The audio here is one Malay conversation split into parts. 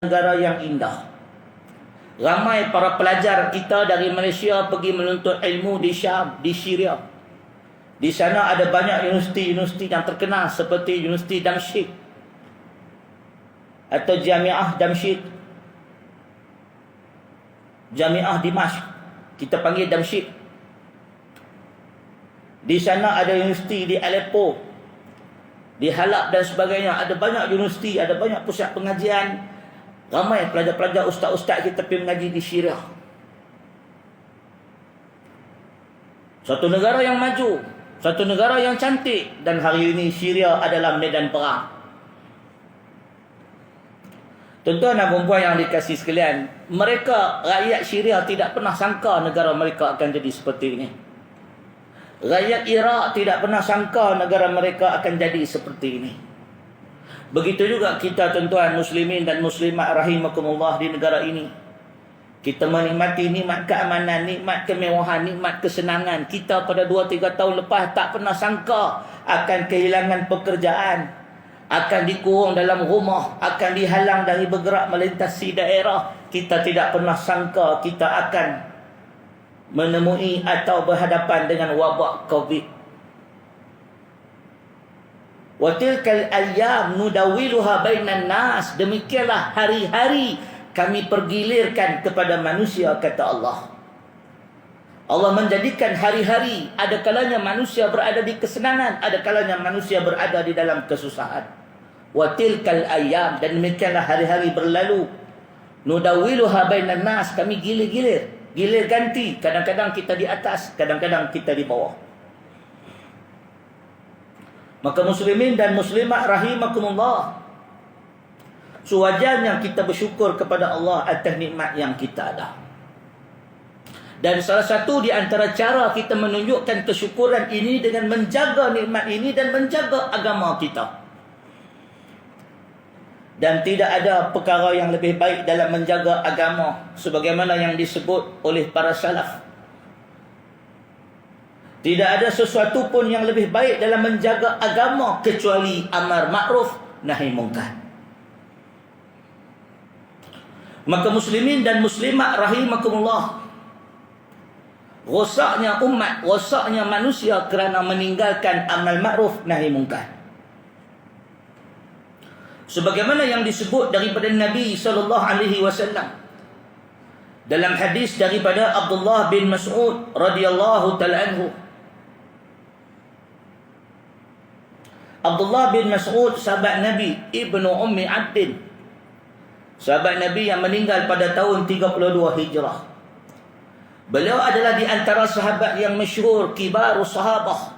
negara yang indah. Ramai para pelajar kita dari Malaysia pergi menuntut ilmu di Syam, di Syria. Di sana ada banyak universiti-universiti yang terkenal seperti Universiti Damsyik atau Jamiah Damsyik, Jamiah Dimashq, kita panggil Damsyik. Di sana ada universiti di Aleppo, di Halab dan sebagainya. Ada banyak universiti, ada banyak pusat pengajian. Ramai pelajar-pelajar, ustaz-ustaz kita pergi mengaji di Syria. Satu negara yang maju, satu negara yang cantik, dan hari ini Syria adalah medan perang. Tuan-tuan dan puan yang dikasihi sekalian, mereka, rakyat Syria tidak pernah sangka negara mereka akan jadi seperti ini. Rakyat Iraq tidak pernah sangka negara mereka akan jadi seperti ini. Begitu juga kita, tuan-tuan muslimin dan muslimat rahimakumullah, di negara ini. Kita menikmati nikmat keamanan, nikmat kemewahan, nikmat kesenangan. Kita pada 2-3 tahun lepas tak pernah sangka akan kehilangan pekerjaan, akan dikurung dalam rumah, akan dihalang dari bergerak melintasi daerah. Kita tidak pernah sangka kita akan menemui atau berhadapan dengan wabak COVID. Wa tilkal ayyam nudawiluha bainan nas. Demikianlah hari-hari kami pergilirkan kepada manusia, kata Allah. Allah menjadikan hari-hari, ada kalanya manusia berada di kesenangan, ada kalanya manusia berada di dalam kesusahan. Wa tilkal ayyam, dan demikianlah hari-hari berlalu. Nudawiluha bainan nas, kami gilir-gilir, gilir ganti. Kadang-kadang kita di atas, kadang-kadang kita di bawah. Maka muslimin dan muslimat rahimakumullah, sewajarnya kita bersyukur kepada Allah atas nikmat yang kita ada. Dan salah satu di antara cara kita menunjukkan kesyukuran ini dengan menjaga nikmat ini dan menjaga agama kita. Dan tidak ada perkara yang lebih baik dalam menjaga agama sebagaimana yang disebut oleh para salaf. Tidak ada sesuatu pun yang lebih baik dalam menjaga agama kecuali amar ma'ruf nahi mungkar. Maka muslimin dan muslimat rahimakumullah, rosaknya umat, rosaknya manusia kerana meninggalkan amal ma'ruf nahi mungkar. Sebagaimana yang disebut daripada Nabi SAW dalam hadis daripada Abdullah bin Mas'ud radhiyallahu ta'ala anhu. Abdullah bin Mas'ud, sahabat Nabi, ibnu Ummi Abdin, sahabat Nabi yang meninggal pada tahun 32 Hijrah. Beliau adalah di antara sahabat yang masyhur, kibarus sahabah.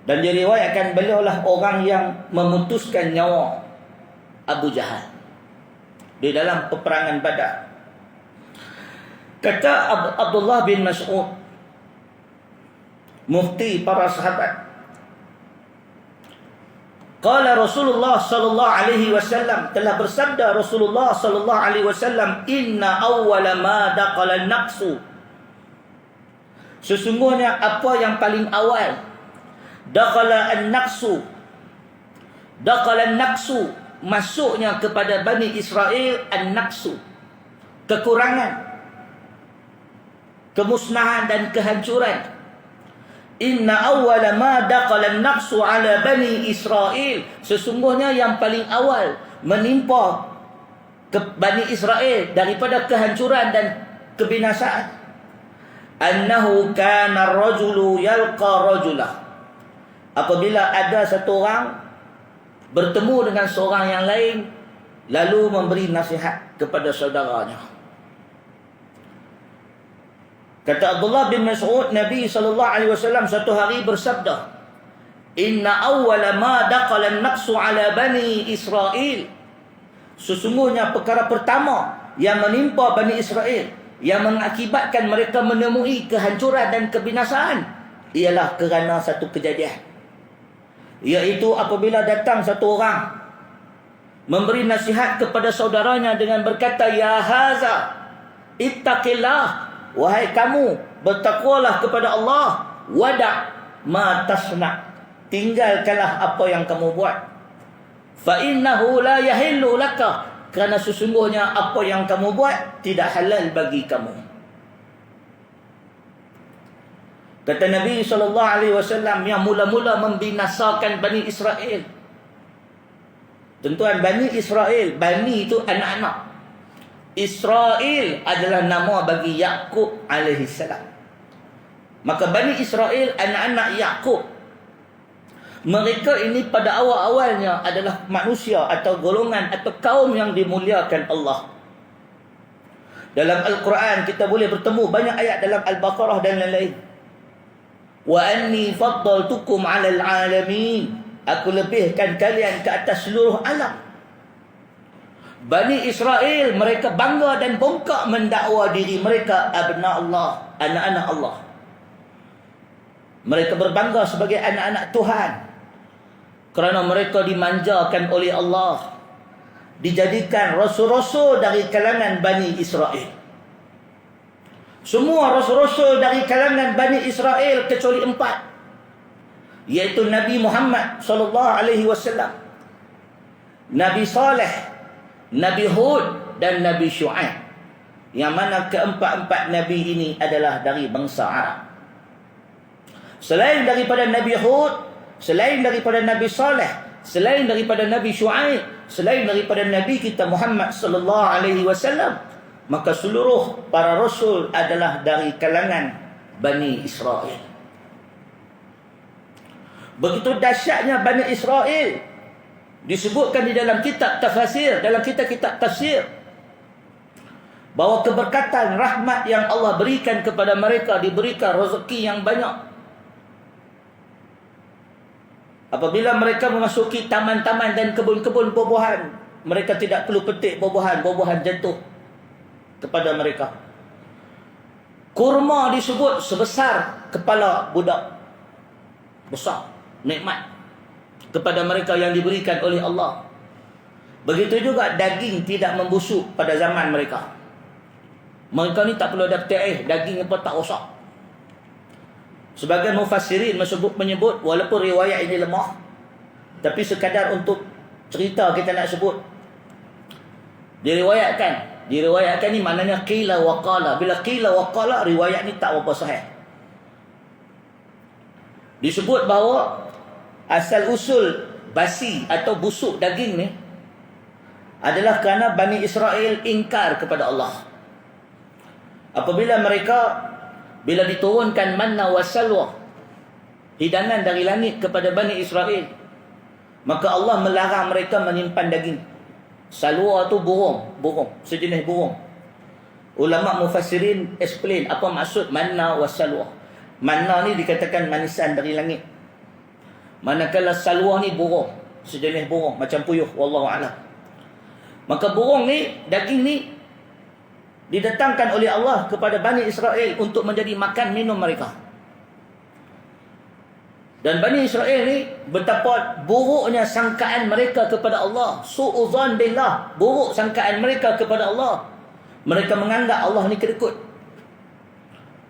Dan diriwayatkan beliau lah orang yang memutuskan nyawa Abu Jahal di dalam peperangan Badar. Kata Abdullah bin Mas'ud, mufti para sahabat, qala Rasulullah sallallahu alaihi wasallam, telah bersabda Rasulullah sallallahu alaihi wasallam, inna awwala ma daqala an-naqsu, sesungguhnya apa yang paling awal, daqala an-naqsu, daqala an-naqsu, masuknya kepada Bani Israel an-naqsu, kekurangan, kemusnahan dan kehancuran. Inna awwala ma daqala an-naqsu ala Bani Israel, sesungguhnya yang paling awal menimpa ke Bani Israel daripada kehancuran dan kebinasaan, annahu kana ar-rajulu yalqa rajulah, apabila ada satu orang bertemu dengan seorang yang lain lalu memberi nasihat kepada saudaranya. Kata Abdullah bin Mas'ud, Nabi SAW satu hari bersabda, inna awwala ma daqala an-naqsu ala Bani Israel, sesungguhnya perkara pertama yang menimpa Bani Israel, yang mengakibatkan mereka menemui kehancuran dan kebinasaan, ialah kerana satu kejadian, iaitu apabila datang satu orang memberi nasihat kepada saudaranya dengan berkata, ya haza ittaqillah, wahai kamu, bertakwalah kepada Allah, wada' ma tasna', tinggalkanlah apa yang kamu buat. fa innahu la yahillu laka, kerana sesungguhnya apa yang kamu buat tidak halal bagi kamu. Kata Nabi SAW yang mula-mula membinasakan Bani Israel. Tuan-tuan, Bani Israel, Bani itu anak-anak. Israel adalah nama bagi Yaqub alaihissalam. Maka Bani Israel, anak-anak Yaqub. Mereka ini pada awal-awalnya adalah manusia atau golongan atau kaum yang dimuliakan Allah. Dalam Al-Quran kita boleh bertemu banyak ayat dalam Al-Baqarah dan lain-lain. Wa anni faddaltukum 'alal 'alamin. Aku lebihkan kalian ke atas seluruh alam. Bani Israel mereka bangga dan bongkak mendakwa diri mereka abna Allah, anak-anak Allah. Mereka berbangga sebagai anak-anak Tuhan kerana mereka dimanjakan oleh Allah, dijadikan rasul-rasul dari kalangan Bani Israel. Semua rasul-rasul dari kalangan Bani Israel kecuali 4, iaitu Nabi Muhammad SAW, Nabi Saleh, Nabi Hud dan Nabi Shu'aib, yang mana keempat-empat Nabi ini adalah dari bangsa Arab. Selain daripada Nabi Hud, selain daripada Nabi Saleh, selain daripada Nabi Shu'aib, selain daripada Nabi kita Muhammad SAW, maka seluruh para rasul adalah dari kalangan Bani Israel. Begitu dahsyatnya Bani Israel disebutkan di dalam kitab tafsir, dalam kitab-kitab tafsir, bahawa keberkatan rahmat yang Allah berikan kepada mereka, diberikan rezeki yang banyak. Apabila mereka memasuki taman-taman dan kebun-kebun buah-buahan, mereka tidak perlu petik buah-buahan, buah-buahan jatuh kepada mereka. Kurma disebut sebesar kepala budak. Besar, nikmat kepada mereka yang diberikan oleh Allah. Begitu juga daging tidak membusuk pada zaman mereka. Mereka ni tak perlu ada petik daging apa tak rosak. Sebagian mufassirin menyebut walaupun riwayat ini lemah, tapi sekadar untuk cerita kita nak sebut. Diriwayatkan ni maknanya qila wa qala. Bila qila wa qala, riwayat ni tak berapa sahih. Disebut bahawa asal usul basi atau busuk daging ni adalah kerana Bani Israel ingkar kepada Allah. Apabila bila diturunkan manna wa salwa, hidangan dari langit kepada Bani Israel, maka Allah melarang mereka menyimpan daging. Salwa tu burung, sejenis burung. Ulama mufassirin explain apa maksud manna wa salwa. Manna ni dikatakan manisan dari langit, manakala salwa ni burung, sejenis burung macam puyuh, wallahu a'lam. Maka burung ni, daging ni didatangkan oleh Allah kepada Bani Israel untuk menjadi makan minum mereka. Dan Bani Israel ni betapa buruknya sangkaan mereka kepada Allah. Su'udzan billah, buruk sangkaan mereka kepada Allah. Mereka menganggap Allah ni kedekut.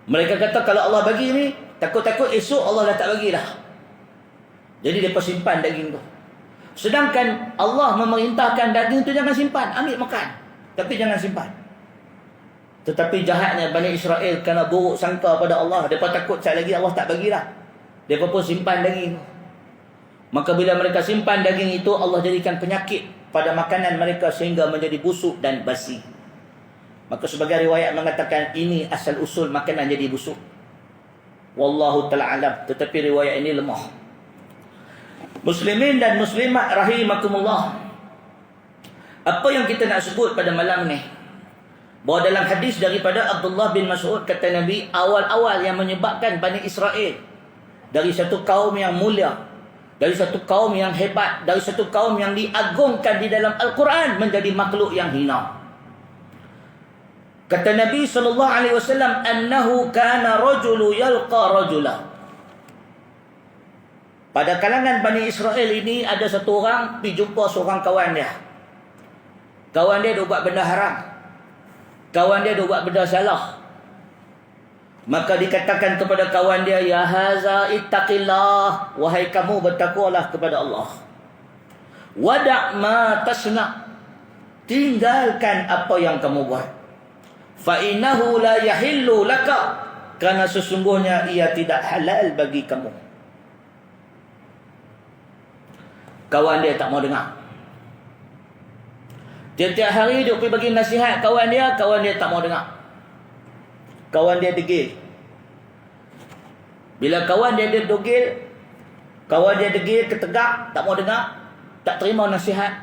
Mereka kata kalau Allah bagi ni, takut-takut esok Allah dah tak bagilah. Jadi mereka simpan daging tu. Sedangkan Allah memerintahkan daging tu jangan simpan, ambil makan, tapi jangan simpan. Tetapi jahatnya Bani Israel kerana buruk sangka pada Allah, mereka takut sekali lagi Allah tak bagilah, mereka pun simpan daging. Maka bila mereka simpan daging itu, Allah jadikan penyakit pada makanan mereka sehingga menjadi busuk dan basi. Maka sebagai riwayat mengatakan ini asal usul makanan jadi busuk. Wallahu ta'ala alam. Tetapi riwayat ini lemah. Muslimin dan muslimat rahimakumullah, apa yang kita nak sebut pada malam ni, bahawa dalam hadis daripada Abdullah bin Mas'ud, kata Nabi, awal-awal yang menyebabkan Bani Israel dari satu kaum yang mulia, dari satu kaum yang hebat, dari satu kaum yang diagungkan di dalam Al-Quran, menjadi makhluk yang hina. Kata Nabi SAW, annahu kana rajulu yalqa rajula. Pada kalangan Bani Israel ini ada satu orang pergi jumpa seorang kawan dia. Kawan dia dah buat benda haram, kawan dia dah buat benda salah. Maka dikatakan kepada kawan dia, ya haza ittaqillah, wahai kamu bertakwalah kepada Allah. Wada' ma tasna'. Tinggalkan apa yang kamu buat. Fa innahu la yahillu laka. Karena sesungguhnya ia tidak halal bagi kamu. Kawan dia tak mau dengar. Tiap-tiap hari dia pergi bagi nasihat kawan dia tak mau dengar. Kawan dia degil. Bila kawan dia degil, ketegak, tak mau dengar, tak terima nasihat.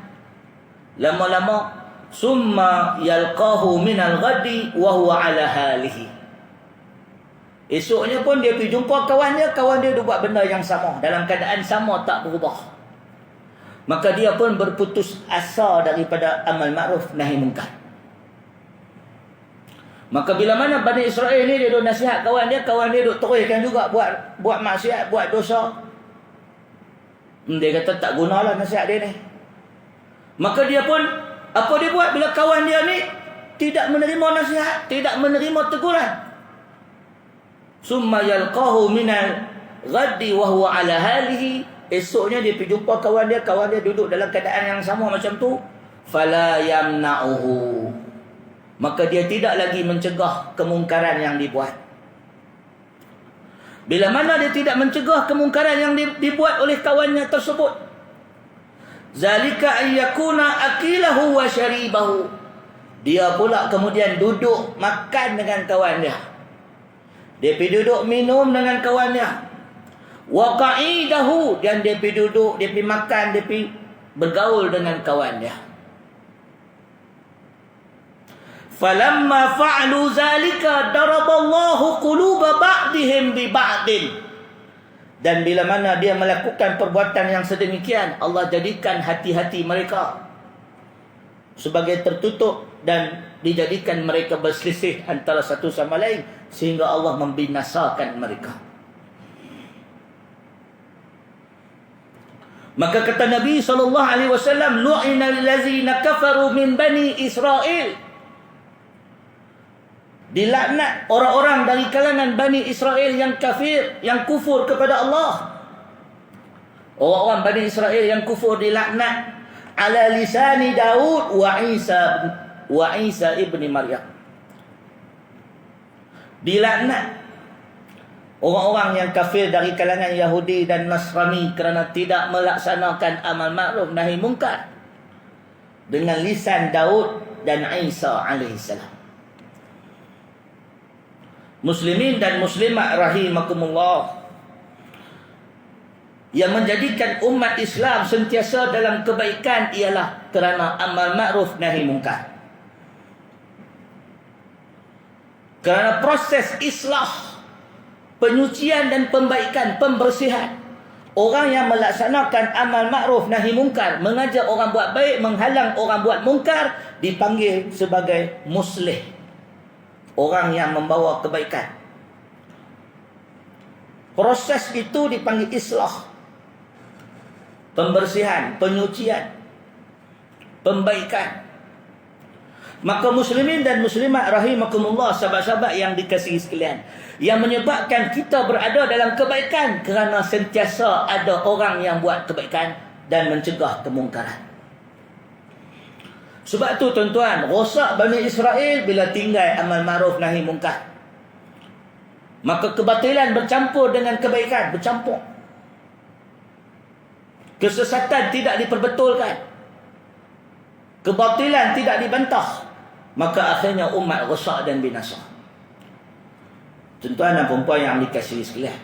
Lama-lama summa yalqahu minal ghadi wa huwa ala halihi. Esoknya pun dia pergi jumpa kawan dia buat benda yang sama, dalam keadaan sama, tak berubah. Maka dia pun berputus asa daripada amal ma'ruf nahi munkar. Maka bila mana Bani Israel ni dia duk nasihat kawan dia duk teruskan juga buat maksiat, buat dosa. Dia kata tak gunalah nasihat dia ni. Maka dia pun, apa dia buat bila kawan dia ni tidak menerima nasihat, tidak menerima teguran? Summa yalqahu minal ghaddi wa huwa ala halihi. Esoknya dia pergi jumpa kawan dia duduk dalam keadaan yang sama macam tu. Fala yamna'uhu. Maka dia tidak lagi mencegah kemungkaran yang dibuat. Bila mana dia tidak mencegah kemungkaran yang dibuat oleh kawannya tersebut, zalika ayyakuna akilahu wa syaribahu. Dia pula kemudian duduk makan dengan kawan dia. Dia pergi duduk minum dengan kawan dia. Wa qa'idahu, dan dia pergi duduk, dia pergi makan, dia pergi bergaul dengan kawan dia. Falamma fa'alu zalika daraballahu quluba ba'dihim bi ba'din. Dan bila mana dia melakukan perbuatan yang sedemikian, Allah jadikan hati-hati mereka sebagai tertutup dan dijadikan mereka berselisih antara satu sama lain, sehingga Allah membinasakan mereka. Maka kata Nabi SAW, lu'ina allazina kafaru min bani Israel. Dilaknat orang-orang dari kalangan Bani Israel yang kafir, yang kufur kepada Allah. Orang-orang Bani Israel yang kufur dilaknat ala lisani Daud wa Isa ibni Maryam. Dilaknat orang-orang yang kafir dari kalangan Yahudi dan Nasrani kerana tidak melaksanakan amal ma'ruf nahi munkar dengan lisan Daud dan Isa alaihissalam. Muslimin dan muslimat rahimakumullah, yang menjadikan umat Islam sentiasa dalam kebaikan ialah kerana amal ma'ruf nahi munkar. Kerana proses islah, penyucian dan pembaikan, pembersihan. Orang yang melaksanakan amal ma'ruf nahi munkar, mengajak orang buat baik, menghalang orang buat munkar, dipanggil sebagai muslih. Orang yang membawa kebaikan. Proses itu dipanggil islah, pembersihan, penyucian, pembaikan. Maka muslimin dan muslimat rahimakumullah, sahabat-sahabat yang dikasihi sekalian, yang menyebabkan kita berada dalam kebaikan kerana sentiasa ada orang yang buat kebaikan dan mencegah kemungkaran. Sebab tu tuan-tuan, rosak Bani Israel bila tinggal amal ma'ruf nahi munkar. Maka kebatilan bercampur dengan kebaikan, bercampur. Kesesatan tidak diperbetulkan, kebatilan tidak dibantah. Maka akhirnya umat rosak dan binasa. Tuan-tuan dan puan-puan yang dikasihi sekalian,